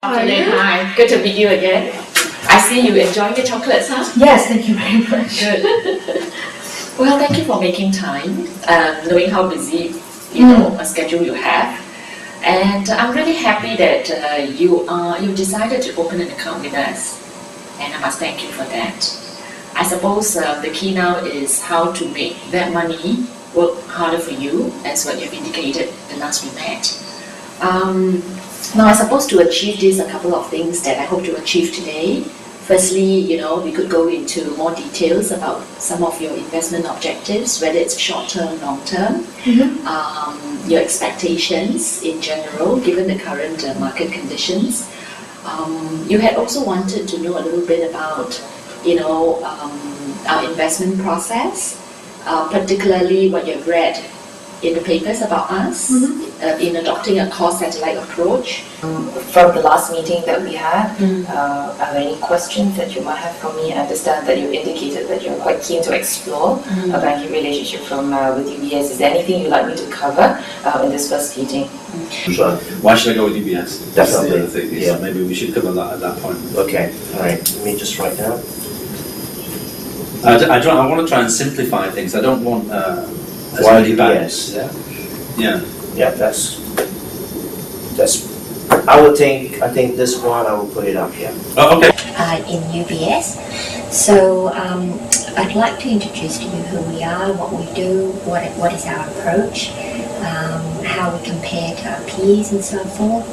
Afternoon. Hi, good to meet you again. I see you enjoying the chocolates, huh? Yes, thank you very much. Good. Well, thank you for making time, knowing how busy a schedule you have. And I'm really happy that you decided to open an account with us, and I must thank you for that. I suppose the key now is how to make that money work harder for you, as what you've indicated the last we met. Now, I suppose to achieve this, a couple of things that I hope to achieve today. Firstly, we could go into more details about some of your investment objectives, whether it's short-term, long-term, your expectations in general, given the current market conditions. You had also wanted to know a little bit about, our investment process, particularly what you've read in the papers about us, in adopting a cost satellite approach. From the last meeting that we had, are there any questions that you might have for me? I understand that you indicated that you're quite keen to explore a banking relationship with UBS. Is there anything you'd like me to cover in this first meeting? Sure. Why should I go with UBS? That's the the other thing. yeah. So maybe we should cover that at that point. Okay, alright, let me just write down. I want to try and simplify things. I don't want as Why many UBS? Yeah. Yeah, that's. I think this one I will put it up here. Oh, okay. In UBS. So I'd like to introduce to you who we are, what we do, what is our approach, how we compare to our peers and so forth.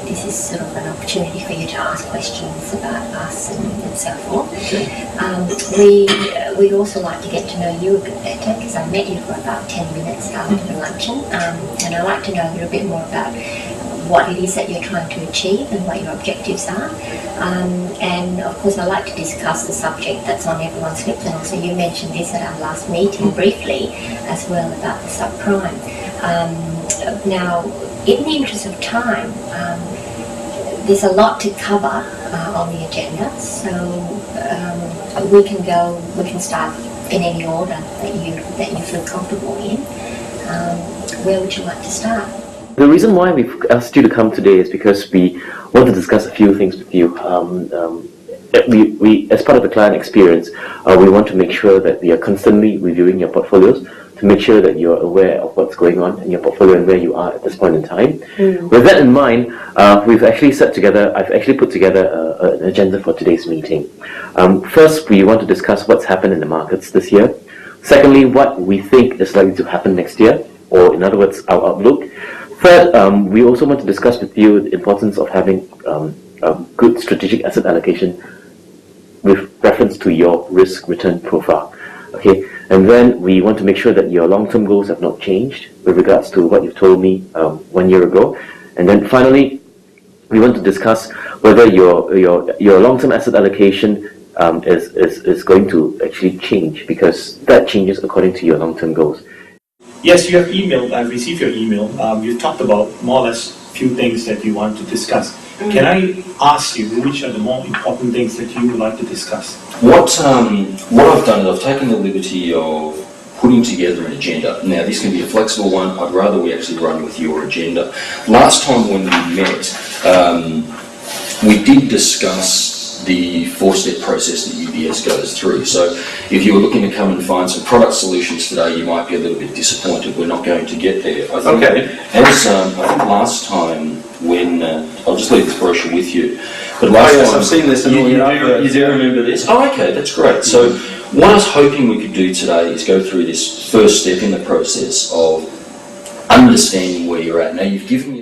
This is sort of an opportunity for you to ask questions about us and so forth. We'd also like to get to know you a bit better, because I met you for about 10 minutes after the luncheon, and I'd like to know a little bit more about what it is that you're trying to achieve and what your objectives are. And of course, I'd like to discuss the subject that's on everyone's lips, and also you mentioned this at our last meeting briefly as well, about the subprime. Now, in the interest of time, there's a lot to cover on the agenda, so we can start in any order that you feel comfortable in. Where would you like to start? The reason why we've asked you to come today is because we want to discuss a few things with you. We, as part of the client experience, we want to make sure that we are constantly reviewing your portfolios to make sure that you're aware of what's going on in your portfolio and where you are at this point in time. With that in mind, I've actually put together an agenda for today's meeting. First, we want to discuss what's happened in the markets this year. Secondly, what we think is likely to happen next year, or in other words, our outlook. Third, we also want to discuss with you the importance of having a good strategic asset allocation with reference to your risk-return profile. Okay, and then we want to make sure that your long-term goals have not changed with regards to what you've told me 1 year ago. And then finally, we want to discuss whether your long-term asset allocation is going to actually change, because that changes according to your long-term goals. Yes, you have emailed. I've received your email. You talked about more or less few things that you want to discuss. Can I ask you which are the more important things that you would like to discuss? What I've done is I've taken the liberty of putting together an agenda. Now, this can be a flexible one. I'd rather we actually run with your agenda. Last time when we met, we did discuss the four-step process that UBS goes through. So if you were looking to come and find some product solutions today, you might be a little bit disappointed we're not going to get there. I think, I think last time when, I'll just leave this brochure with you, but last time, I've seen this. You do remember this? Oh, okay, that's great. So what I was hoping we could do today is go through this first step in the process of understanding where you're at. Now, you've given me